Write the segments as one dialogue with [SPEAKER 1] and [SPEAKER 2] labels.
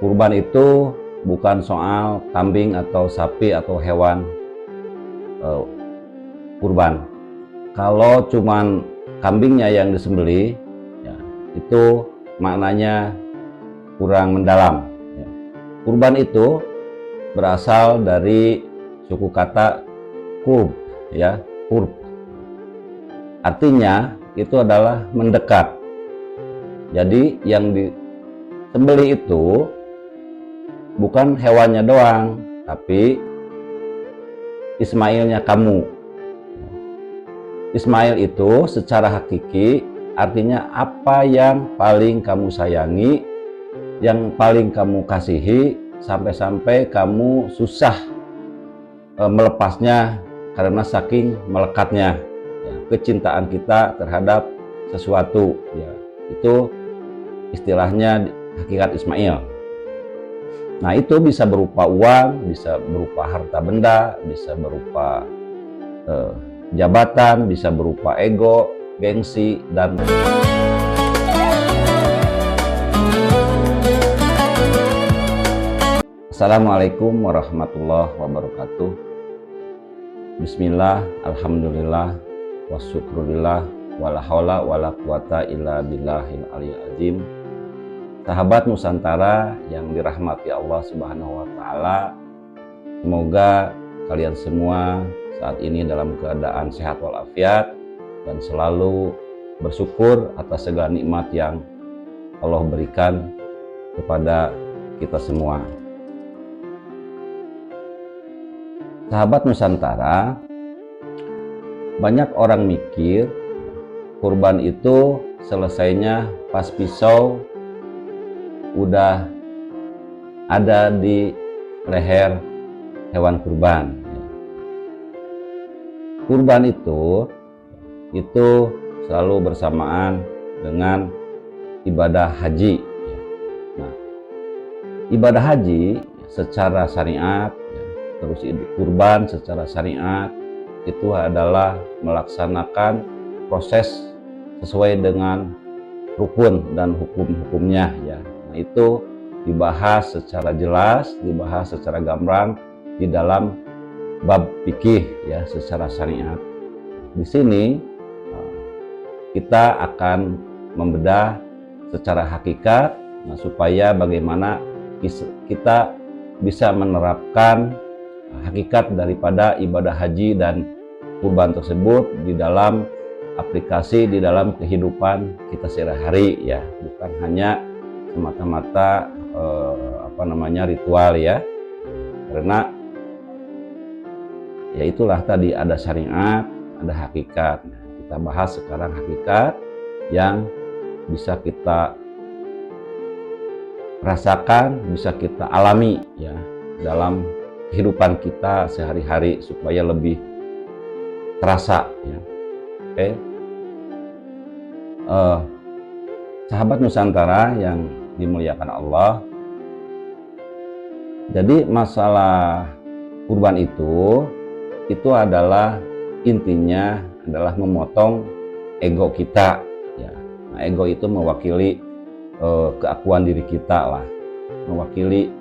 [SPEAKER 1] kurban itu bukan soal kambing atau sapi atau hewan kurban. Kalau cuman kambingnya yang disembelih, ya, itu maknanya kurang mendalam. Ya. Kurban itu berasal dari suku kata qurb, ya, qurb. Artinya itu adalah mendekat. Jadi yang disembelih itu bukan hewannya doang, tapi Ismailnya kamu. Ismail itu secara hakiki artinya apa yang paling kamu sayangi, yang paling kamu kasihi, sampai-sampai kamu susah melepasnya karena saking melekatnya ya, kecintaan kita terhadap sesuatu. Ya, itu istilahnya hakikat Ismail. Nah, itu bisa berupa uang, bisa berupa harta benda, bisa berupa jabatan, bisa berupa ego, gengsi, dan Assalamualaikum warahmatullahi wabarakatuh. Bismillah, alhamdulillah, wasyukurillah, wala haula wala quwata illa billahil aliyil azim. Sahabat Nusantara yang dirahmati Allah Subhanahu wa taala, semoga kalian semua saat ini dalam keadaan sehat walafiat dan selalu bersyukur atas segala nikmat yang Allah berikan kepada kita semua. Sahabat Nusantara, banyak orang mikir kurban itu selesainya pas pisau udah ada di leher hewan kurban. Kurban itu selalu bersamaan dengan ibadah haji. Nah, ibadah haji secara syariat, terus kurban secara syariat itu adalah melaksanakan proses sesuai dengan rukun dan hukum-hukumnya, ya. Nah, itu dibahas secara jelas, dibahas secara gamblang di dalam bab fikih, ya, secara syariat. Di sini kita akan membedah secara hakikat, nah, supaya bagaimana kita bisa menerapkan hakikat daripada ibadah haji dan kurban tersebut di dalam aplikasi, di dalam kehidupan kita sehari-hari, ya, bukan hanya semata-mata ritual, ya. Karena ya itulah tadi, ada syariat, ada hakikat. Nah, kita bahas sekarang hakikat yang bisa kita rasakan, bisa kita alami, ya, dalam kehidupan kita sehari-hari supaya lebih terasa, ya. Oke. Sahabat Nusantara yang dimuliakan Allah, jadi masalah kurban itu adalah intinya adalah memotong ego kita, ya. Nah, ego itu mewakili keakuan diri kita lah, mewakili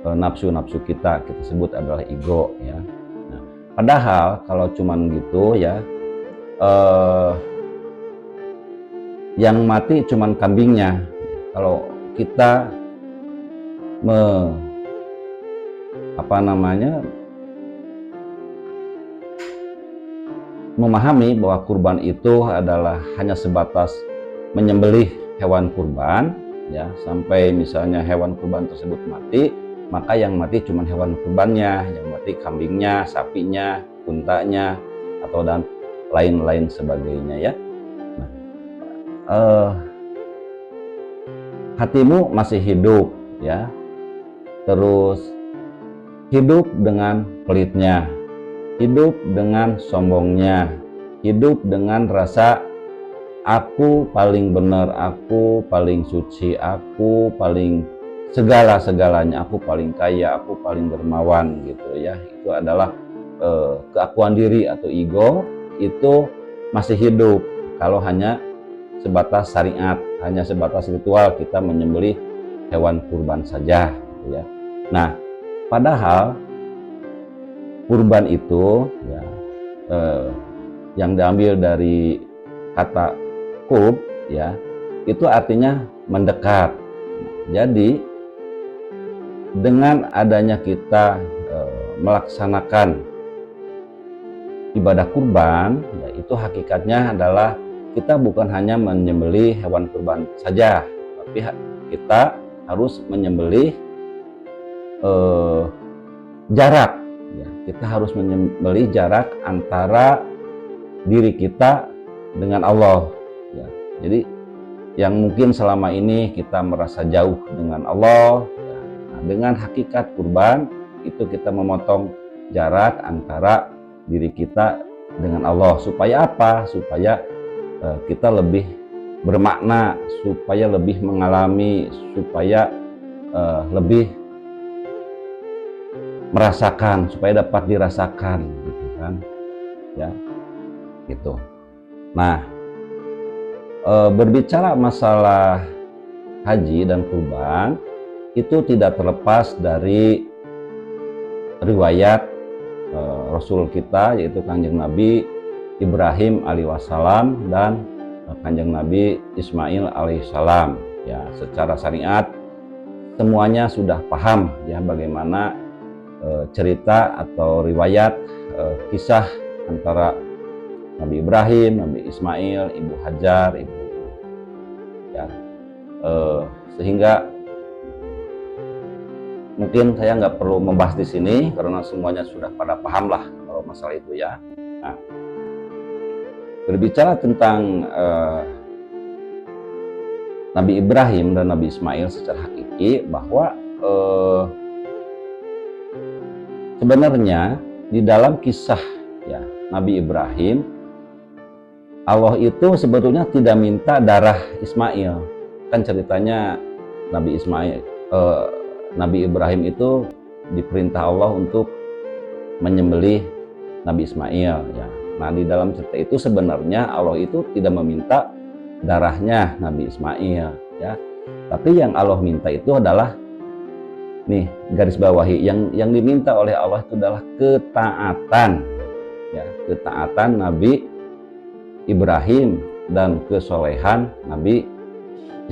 [SPEAKER 1] nafsu-nafsu kita sebut adalah ego, ya. Nah, padahal kalau cuman gitu, ya, yang mati cuman kambingnya. Kalau kita memahami bahwa kurban itu adalah hanya sebatas menyembelih hewan kurban, ya, sampai misalnya hewan kurban tersebut mati, maka yang mati cuma hewan kurbannya, yang mati kambingnya, sapinya, untanya, atau dan lain-lain sebagainya, ya. Nah, hatimu masih hidup, ya, terus hidup dengan pelitnya, hidup dengan sombongnya, hidup dengan rasa aku paling benar, aku paling suci, aku paling segala-segalanya, aku paling kaya, aku paling dermawan, gitu, ya. Itu adalah keakuan diri atau ego, itu masih hidup kalau hanya sebatas syariat, hanya sebatas ritual kita menyembelih hewan kurban saja, gitu ya. Nah, padahal kurban itu ya, yang diambil dari kata qurb ya, itu artinya mendekat. Jadi dengan adanya kita melaksanakan ibadah kurban, ya, itu hakikatnya adalah kita bukan hanya menyembelih hewan kurban saja, tapi kita harus menyembelih jarak. Ya, kita harus menyembelih jarak antara diri kita dengan Allah. Ya, jadi yang mungkin selama ini kita merasa jauh dengan Allah, ya, nah, dengan hakikat kurban itu kita memotong jarak antara diri kita dengan Allah. Supaya apa? Supaya kita lebih bermakna, supaya lebih mengalami, supaya lebih merasakan, supaya dapat dirasakan, gitu kan? Ya, gitu. Nah, berbicara masalah haji dan kurban itu tidak terlepas dari riwayat Rasul kita, yaitu Kanjeng Nabi Ibrahim alaihissalam dan Kanjeng Nabi Ismail alaihissalam. Ya, secara syariat semuanya sudah paham ya bagaimana cerita atau riwayat kisah antara Nabi Ibrahim, Nabi Ismail, Ibu Hajar, ya, sehingga mungkin saya nggak perlu membahas di sini karena semuanya sudah pada paham lah kalau masalah itu ya. Nah, berbicara tentang Nabi Ibrahim dan Nabi Ismail secara hakiki, bahwa sebenarnya di dalam kisah ya Nabi Ibrahim, Allah itu sebetulnya tidak minta darah Ismail. Kan ceritanya Nabi Ibrahim itu diperintah Allah untuk menyembelih Nabi Ismail ya. Nah, di dalam cerita itu sebenarnya Allah itu tidak meminta darahnya Nabi Ismail ya. Tapi yang Allah minta itu adalah, nih garis bawahi, yang diminta oleh Allah itu adalah ketaatan ya, ketaatan Nabi Ibrahim dan kesolehan Nabi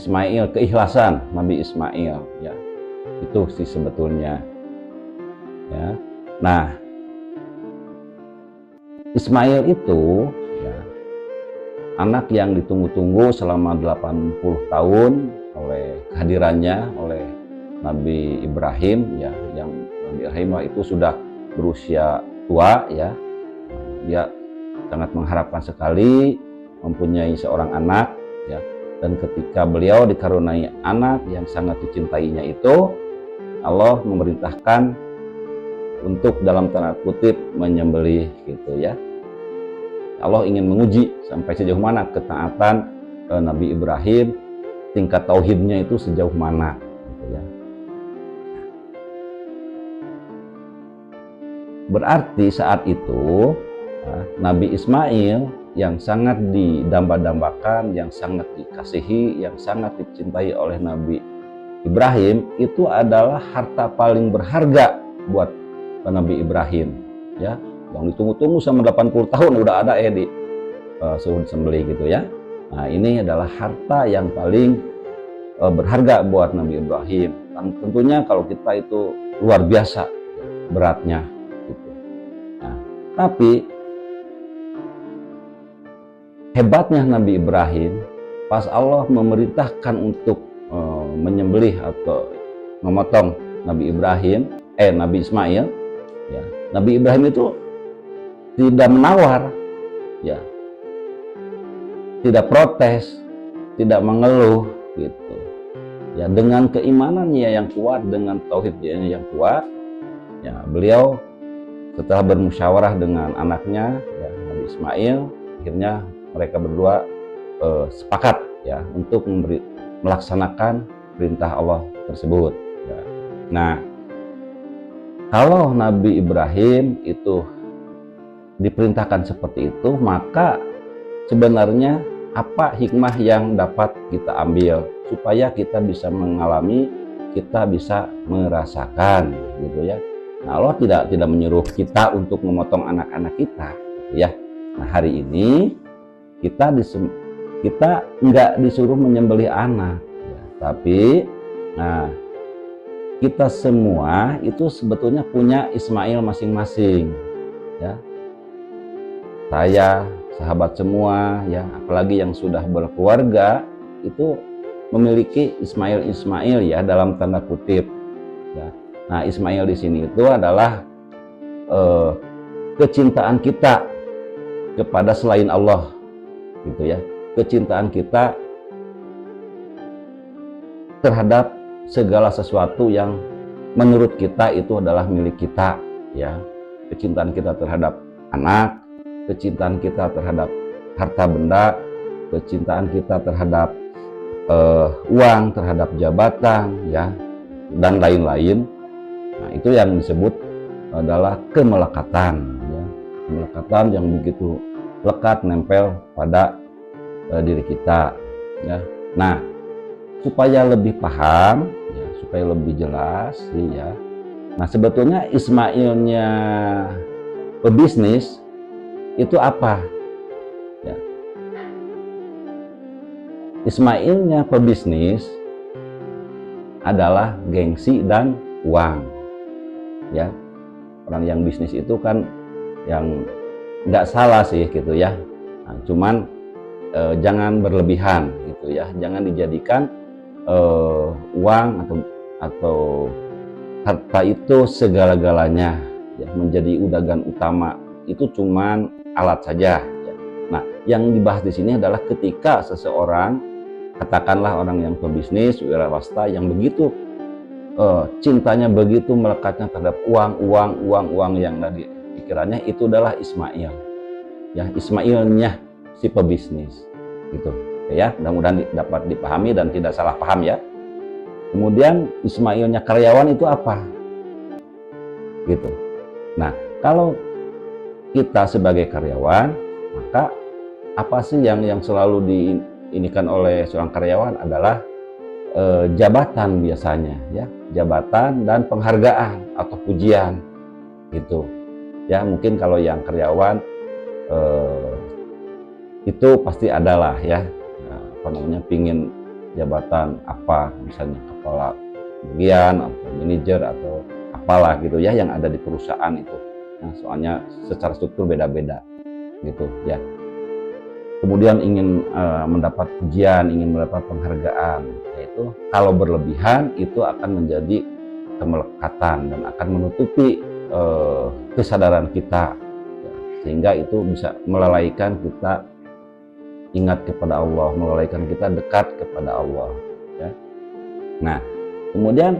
[SPEAKER 1] Ismail, keikhlasan Nabi Ismail ya. Itu sih sebetulnya ya. Nah, Ismail itu ya, anak yang ditunggu-tunggu selama 80 tahun oleh kehadirannya oleh Nabi Ibrahim ya, yang Nabi Ibrahim itu sudah berusia tua ya. Dia sangat mengharapkan sekali mempunyai seorang anak ya, dan ketika beliau dikaruniai anak yang sangat dicintainya itu, Allah memerintahkan untuk dalam tanda kutip menyembelih gitu ya. Allah ingin menguji sampai sejauh mana ketaatan Nabi Ibrahim, tingkat tauhidnya itu sejauh mana gitu ya. Berarti saat itu Nabi Ismail yang sangat didamba-dambakan, yang sangat dikasihi, yang sangat dicintai oleh Nabi Ibrahim, itu adalah harta paling berharga buat Nabi Ibrahim ya, yang ditunggu-tunggu sama 80 tahun udah ada di suruh disembelih gitu ya. Nah, ini adalah harta yang paling berharga buat Nabi Ibrahim, dan tentunya kalau kita itu luar biasa beratnya gitu. Nah, tapi hebatnya Nabi Ibrahim, pas Allah memerintahkan untuk menyembelih atau memotong Nabi Ismail ya, Nabi Ibrahim itu tidak menawar ya, tidak protes, tidak mengeluh gitu ya. Dengan keimanannya yang kuat, dengan tauhidnya yang kuat ya, beliau setelah bermusyawarah dengan anaknya ya, Nabi Ismail, akhirnya mereka berdua sepakat ya untuk melaksanakan perintah Allah tersebut ya. Nah, kalau Nabi Ibrahim itu diperintahkan seperti itu, maka sebenarnya apa hikmah yang dapat kita ambil supaya kita bisa mengalami kita bisa merasakan gitu ya. Nah, Allah tidak menyuruh kita untuk memotong anak-anak kita gitu ya. Nah, hari ini kita nggak disuruh menyembelih anak ya, tapi nah kita semua itu sebetulnya punya Ismail masing-masing ya. Saya, sahabat semua ya, apalagi yang sudah berkeluarga itu memiliki Ismail ya, dalam tanda kutip ya. Nah, Ismail di sini itu adalah kecintaan kita kepada selain Allah gitu ya, kecintaan kita terhadap segala sesuatu yang menurut kita itu adalah milik kita ya. Kecintaan kita terhadap anak, kecintaan kita terhadap harta benda, kecintaan kita terhadap uang, terhadap jabatan ya, dan lain-lain. Nah, itu yang disebut adalah kemelekatan ya. Kemelekatan yang begitu lekat nempel pada diri kita ya. Nah, supaya lebih paham ya, supaya lebih jelas ya. Nah, sebetulnya Ismailnya pebisnis itu apa ya? Ismailnya pebisnis adalah gengsi dan uang ya. Orang yang bisnis itu kan yang nggak salah sih gitu ya. Nah, cuman jangan berlebihan gitu ya, jangan dijadikan uang atau harta itu segala-galanya ya, menjadi udagan utama. Itu cuman alat saja ya. Nah, yang dibahas di sini adalah ketika seseorang, katakanlah orang yang pebisnis wirausaha yang begitu cintanya begitu melekatnya terhadap uang yang ada di pikirannya, itu adalah Ismail ya, Ismailnya si pebisnis gitu ya. Mudah-mudahan dapat dipahami dan tidak salah paham ya. Kemudian Ismailnya karyawan itu apa gitu. Nah, kalau kita sebagai karyawan, maka apa sih yang selalu diinikan oleh seorang karyawan adalah jabatan biasanya ya, jabatan dan penghargaan atau pujian gitu ya. Mungkin kalau yang karyawan itu pasti adalah ya, apa namanya, pingin jabatan apa, misalnya kepala bagian atau manajer atau apalah gitu ya, yang ada di perusahaan itu. Nah, soalnya secara struktur beda-beda gitu ya. Kemudian ingin mendapat pujian, ingin mendapat penghargaan, yaitu kalau berlebihan itu akan menjadi kemelekatan dan akan menutupi kesadaran kita ya, sehingga itu bisa melalaikan kita ingat kepada Allah, melalaikan kita dekat kepada Allah ya. Nah, kemudian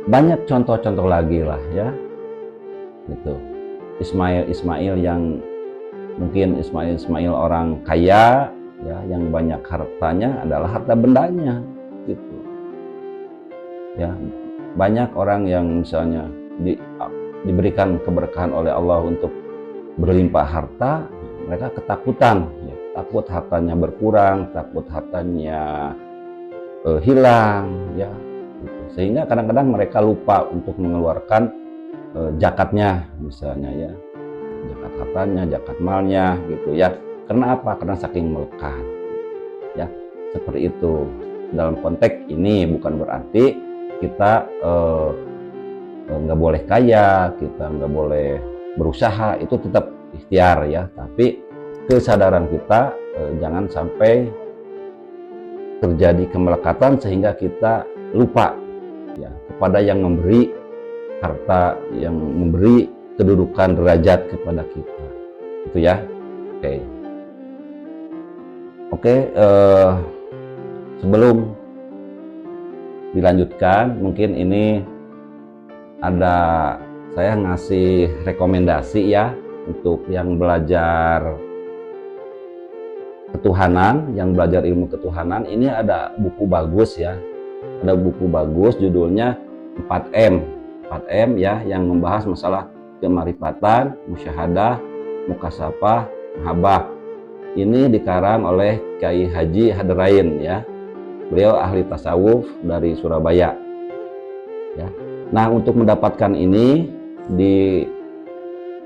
[SPEAKER 1] banyak contoh-contoh lagi lah ya gitu. Ismail yang mungkin Ismail orang kaya ya, yang banyak hartanya adalah harta bendanya gitu ya. Banyak orang yang misalnya diberikan keberkahan oleh Allah untuk berlimpah harta, mereka ketakutan ya, takut hartanya berkurang, takut hartanya hilang ya gitu. Sehingga kadang-kadang mereka lupa untuk mengeluarkan zakatnya misalnya ya, zakat hartanya, zakat malnya gitu ya. Karena apa? Karena saking melekat ya. Seperti itu. Dalam konteks ini bukan berarti kita nggak boleh kaya, kita nggak boleh berusaha, itu tetap ikhtiar ya. Tapi kesadaran kita jangan sampai terjadi kemelekatan sehingga kita lupa ya kepada yang memberi harta, yang memberi kedudukan derajat kepada kita itu ya. Oke, sebelum dilanjutkan, mungkin ini ada saya ngasih rekomendasi ya untuk yang belajar ketuhanan, yang belajar ilmu ketuhanan. Ini ada buku bagus ya, ada buku bagus judulnya 4M ya, yang membahas masalah kemarifatan, musyahadah, mukasyafah, mahabbah. Ini dikarang oleh Kiai Haji Hadarain ya. Beliau ahli tasawuf dari Surabaya. Ya. Nah, untuk mendapatkan ini di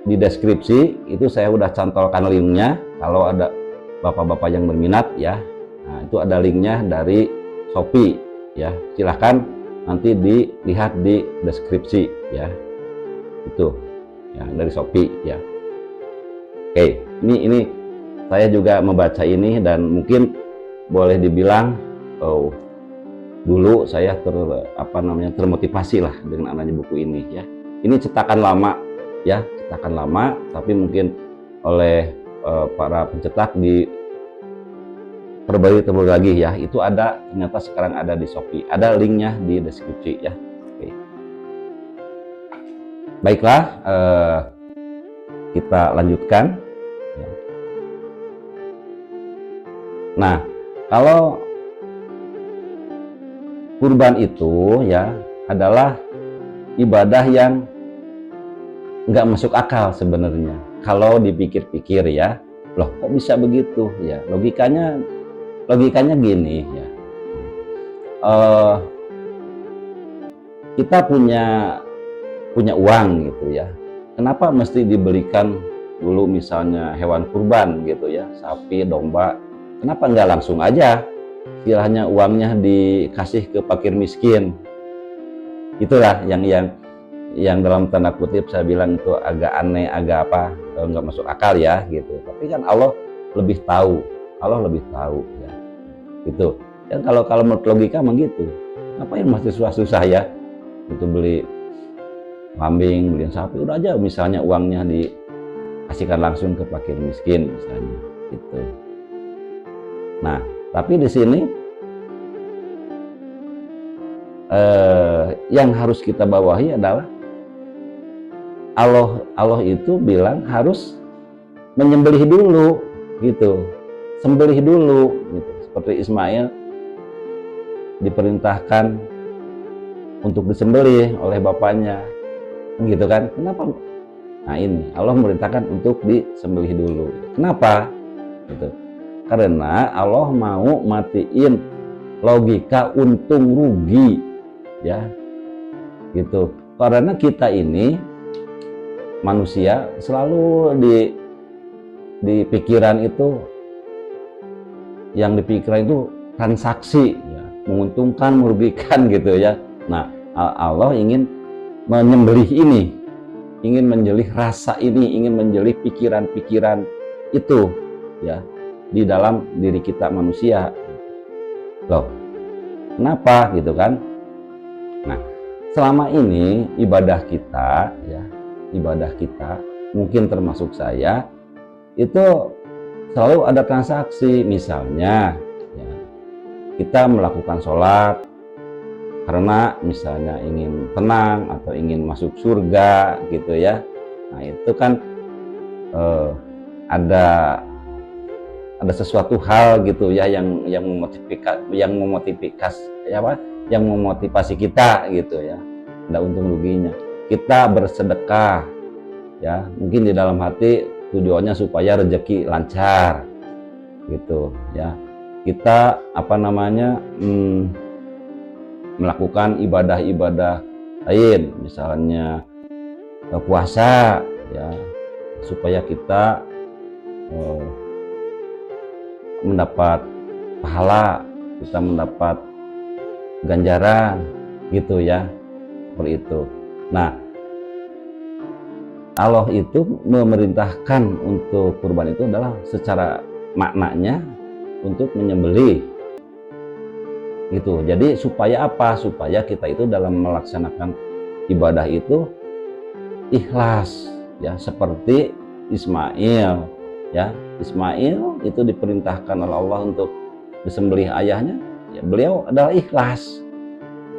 [SPEAKER 1] deskripsi itu saya udah cantolkan linknya. Kalau ada bapak-bapak yang berminat ya, nah itu ada linknya dari Shopee ya. Silahkan nanti dilihat di deskripsi ya. Itu ya dari Shopee ya. Oke, ini saya juga membaca ini dan mungkin boleh dibilang dulu saya termotivasi lah dengan adanya buku ini ya. Ini cetakan lama ya, cetakan lama, tapi mungkin oleh para pencetak diperbarui lagi ya. Itu ada, ternyata sekarang ada di Shopee, ada linknya di deskripsi ya. Oke. Baiklah, kita lanjutkan. Nah, kalau kurban itu ya adalah ibadah yang nggak masuk akal sebenarnya. Kalau dipikir-pikir ya, loh kok bisa begitu ya? Logikanya gini ya. Kita punya uang gitu ya. Kenapa mesti diberikan dulu misalnya hewan kurban gitu ya, sapi, domba? Kenapa nggak langsung aja istilahnya uangnya dikasih ke fakir miskin? Itulah yang dalam tanda kutip saya bilang itu agak aneh, agak nggak masuk akal ya gitu. Tapi kan Allah lebih tahu ya gitu. Dan kalau menurut logika emang gitu, ngapain masih susah-susah ya itu beli kambing, beli sapi, udah aja misalnya uangnya dikasihkan langsung ke fakir miskin misalnya gitu. Nah, tapi di sini yang harus kita bawahi adalah Allah itu bilang harus menyembelih dulu gitu, sembelih dulu gitu. Seperti Ismail diperintahkan untuk disembelih oleh bapaknya gitu kan. Kenapa? Nah, ini Allah memerintahkan untuk disembelih dulu. Kenapa? Gitu. Karena Allah mau matiin logika untung rugi ya gitu. Karena kita ini manusia selalu di pikiran itu, yang dipikiran itu transaksi ya, menguntungkan merugikan gitu ya. Nah, Allah ingin menyembelih ini, ingin menjelih rasa ini, ingin menjelih pikiran-pikiran itu ya di dalam diri kita manusia. Loh, kenapa gitu kan? Nah, selama ini ibadah kita mungkin termasuk saya itu selalu ada transaksi. Misalnya ya, kita melakukan sholat karena misalnya ingin tenang atau ingin masuk surga gitu ya. Nah, itu kan ada sesuatu hal gitu ya yang memotivasi kita gitu ya. Ada untung ruginya. Kita bersedekah ya, mungkin di dalam hati tujuannya supaya rezeki lancar gitu ya. Kita melakukan ibadah-ibadah lain, misalnya puasa ya, supaya kita mendapat pahala, kita mendapat ganjaran gitu ya, seperti itu. Nah, Allah itu memerintahkan untuk kurban itu adalah secara maknanya untuk menyembelih gitu. Jadi supaya apa? Supaya kita itu dalam melaksanakan ibadah itu ikhlas ya, seperti Ismail ya. Ismail itu diperintahkan oleh Allah untuk disembelih ayahnya ya, beliau adalah ikhlas,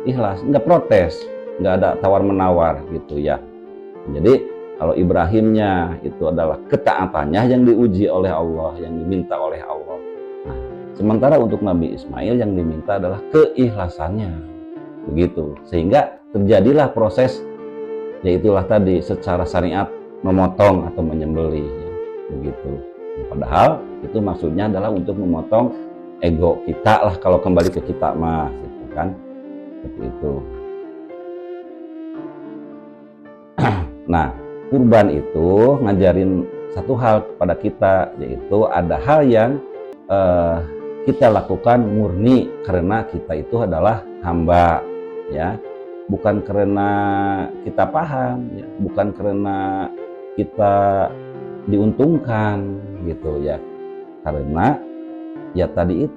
[SPEAKER 1] nggak protes, nggak ada tawar menawar gitu ya. Jadi kalau Ibrahimnya itu adalah ketaatannya yang diuji oleh Allah, yang diminta oleh Allah. Nah, sementara untuk Nabi Ismail yang diminta adalah keikhlasannya begitu, sehingga terjadilah proses, yaitulah tadi secara syariat memotong atau menyembelih ya, begitu. Padahal itu maksudnya adalah untuk memotong ego kita lah, kalau kembali ke kita mah gitu kan, seperti itu. Nah, kurban itu ngajarin satu hal kepada kita, yaitu ada hal yang kita lakukan murni karena kita itu adalah hamba, ya, bukan karena kita paham, ya, bukan karena kita diuntungkan gitu ya, karena ya tadi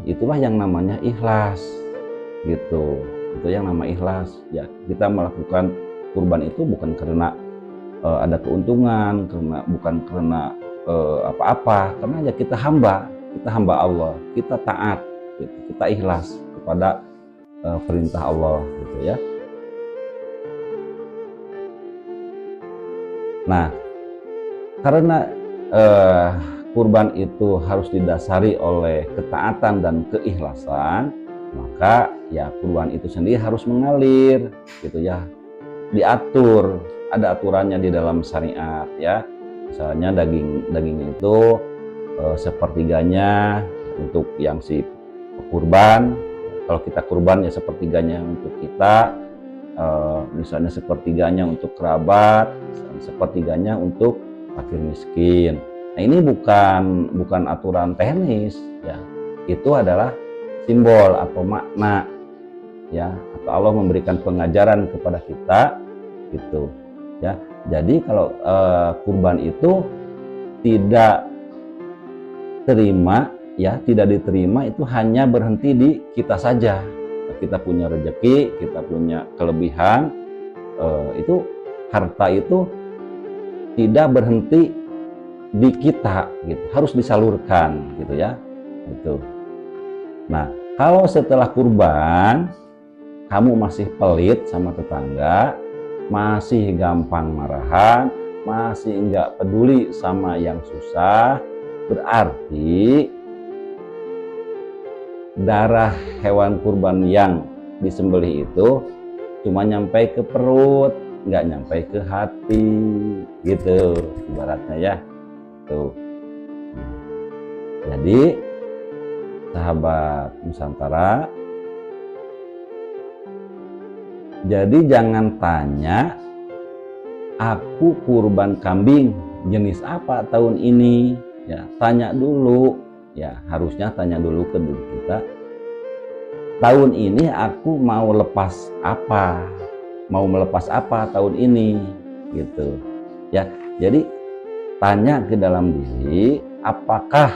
[SPEAKER 1] itulah yang namanya ikhlas gitu, itu yang nama ikhlas ya. Kita melakukan kurban itu bukan karena ada keuntungan, bukan karena apa-apa, karena ya kita hamba Allah, kita taat gitu, kita ikhlas kepada perintah Allah gitu ya. Nah, karena kurban itu harus didasari oleh ketaatan dan keikhlasan, maka ya kurban itu sendiri harus mengalir gitu ya, diatur, ada aturannya di dalam syariat ya. Misalnya dagingnya itu sepertiganya untuk yang si kurban, kalau kita kurban ya sepertiganya untuk kita, misalnya sepertiganya untuk kerabat, sepertiganya untuk fakir miskin. Nah, ini bukan aturan teknis ya, itu adalah simbol atau makna ya, atau Allah memberikan pengajaran kepada kita gitu ya. Jadi kalau kurban itu tidak diterima itu hanya berhenti di kita saja. Kita punya rezeki, kita punya kelebihan, itu harta itu tidak berhenti di kita gitu, harus disalurkan gitu ya, gitu. Nah, kalau setelah kurban kamu masih pelit sama tetangga, masih gampang marahan, masih nggak peduli sama yang susah, berarti darah hewan kurban yang disembelih itu cuma nyampe ke perut, nggak nyampe ke hati gitu ibaratnya ya tuh. Jadi sahabat Nusantara, jadi jangan tanya aku kurban kambing jenis apa tahun ini ya, tanya dulu ya, harusnya tanya dulu ke diri kita, tahun ini aku mau melepas apa tahun ini gitu ya. Jadi tanya ke dalam diri, apakah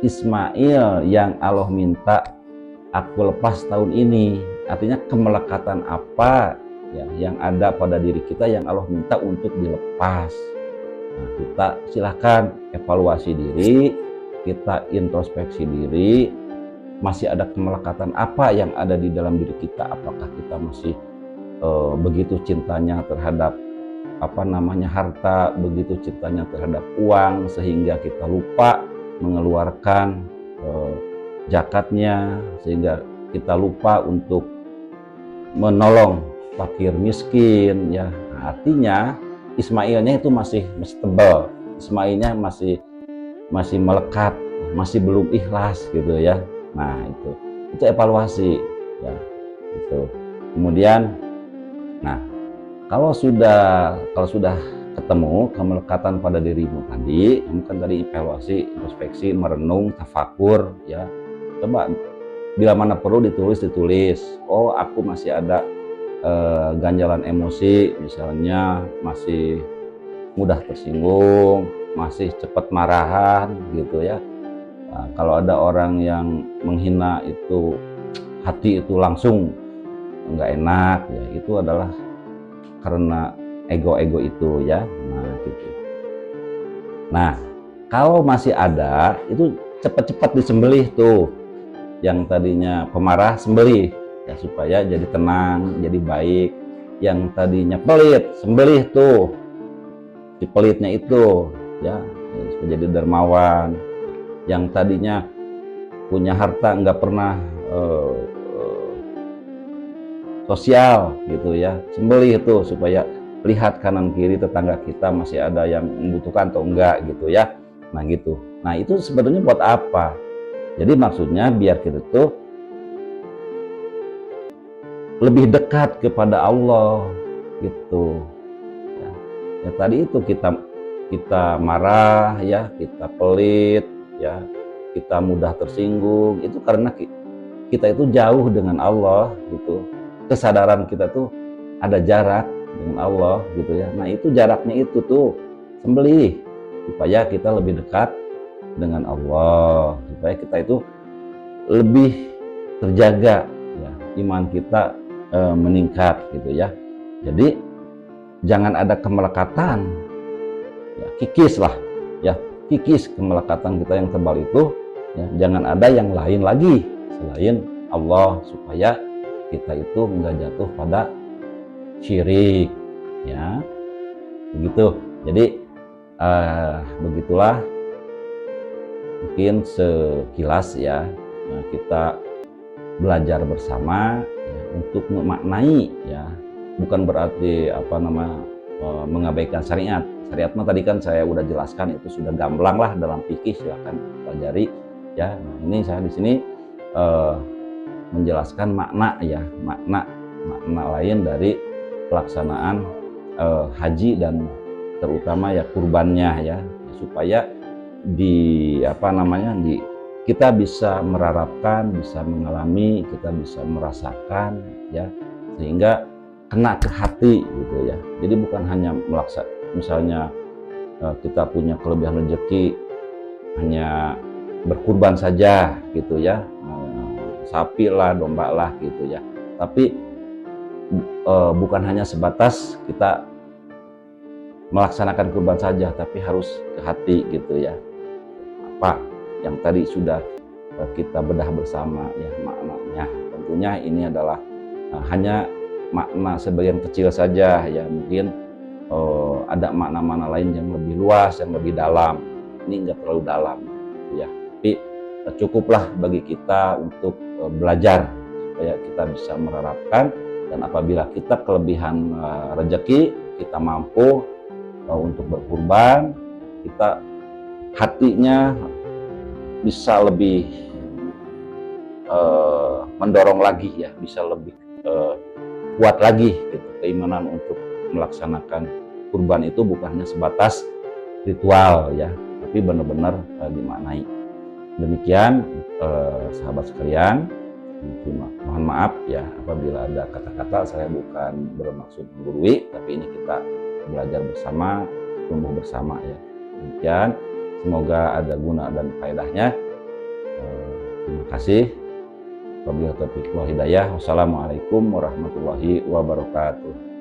[SPEAKER 1] Ismail yang Allah minta aku lepas tahun ini, artinya kemelekatan apa ya yang ada pada diri kita yang Allah minta untuk dilepas. Nah, kita silahkan evaluasi diri, kita introspeksi diri, masih ada kemelekatan apa yang ada di dalam diri kita, apakah kita masih begitu cintanya terhadap harta, begitu cintanya terhadap uang sehingga kita lupa mengeluarkan zakatnya, sehingga kita lupa untuk menolong fakir miskin ya. Nah, artinya Ismailnya itu masih tebal, Ismailnya masih melekat, masih belum ikhlas gitu ya. Nah, itu evaluasi ya gitu. Kemudian nah, kalau sudah ketemu kemelekatan pada dirimu tadi, kamu kan tadi evaluasi, introspeksi, merenung, tafakur ya. Coba bila mana perlu ditulis. Oh, aku masih ada ganjalan emosi, misalnya masih mudah tersinggung, masih cepat marahan gitu ya. Nah, kalau ada orang yang menghina itu hati itu langsung nggak enak ya, itu adalah karena ego itu ya. Nah gitu. Nah, kalau masih ada itu cepat-cepat disembelih tuh, yang tadinya pemarah sembelih ya, supaya jadi tenang, jadi baik. Yang tadinya pelit sembelih tuh, si pelitnya itu ya, supaya jadi dermawan. Yang tadinya punya harta nggak pernah sosial gitu ya, sembelih itu supaya lihat kanan kiri tetangga kita masih ada yang membutuhkan atau enggak gitu ya. Nah gitu. Nah itu sebenarnya buat apa? Jadi maksudnya biar kita tuh lebih dekat kepada Allah gitu. Ya, ya tadi itu kita marah ya, kita pelit ya, kita mudah tersinggung itu karena kita itu jauh dengan Allah gitu. Kesadaran kita tuh ada jarak dengan Allah gitu ya. Nah itu jaraknya itu tuh sembelih supaya kita lebih dekat dengan Allah, supaya kita itu lebih terjaga ya, iman kita meningkat gitu ya. Jadi jangan ada kemelekatan ya, kikis lah ya, kikis kemelekatan kita yang tebal itu ya, jangan ada yang lain lagi selain Allah supaya kita itu nggak jatuh pada syirik ya, begitu. Jadi begitulah mungkin sekilas ya, kita belajar bersama ya, untuk memaknai ya, bukan berarti mengabaikan syariat. Syariat mah tadi kan saya udah jelaskan itu sudah gamblang lah dalam fikih, silakan pelajari ya. Nah, ini saya di sini menjelaskan makna ya, makna lain dari pelaksanaan haji dan terutama ya kurbannya ya, supaya kita bisa merarapkan, bisa mengalami, kita bisa merasakan ya, sehingga kena ke hati gitu ya. Jadi bukan hanya misalnya kita punya kelebihan rezeki hanya berkurban saja gitu ya, sapi lah, domba lah gitu ya, tapi bukan hanya sebatas kita melaksanakan kurban saja, tapi harus ke hati gitu ya, apa yang tadi sudah kita bedah bersama ya maknanya. Tentunya ini adalah hanya makna sebagian kecil saja ya, mungkin ada makna-makna lain yang lebih luas, yang lebih dalam. Ini enggak terlalu dalam ya, tapi cukuplah bagi kita untuk belajar supaya kita bisa menerapkan, dan apabila kita kelebihan rezeki, kita mampu untuk berkurban, kita hatinya bisa lebih mendorong lagi ya, bisa lebih kuat lagi gitu, keimanan untuk melaksanakan kurban itu bukan hanya sebatas ritual ya, tapi benar-benar dimaknai. Demikian sahabat sekalian, mohon maaf ya apabila ada kata-kata, saya bukan bermaksud menggurui, tapi ini kita belajar bersama, tumbuh bersama ya. Demikian, semoga ada guna dan faedahnya. Terima kasih. Wabillahi taufiq wal hidayah. Wassalamualaikum warahmatullahi wabarakatuh.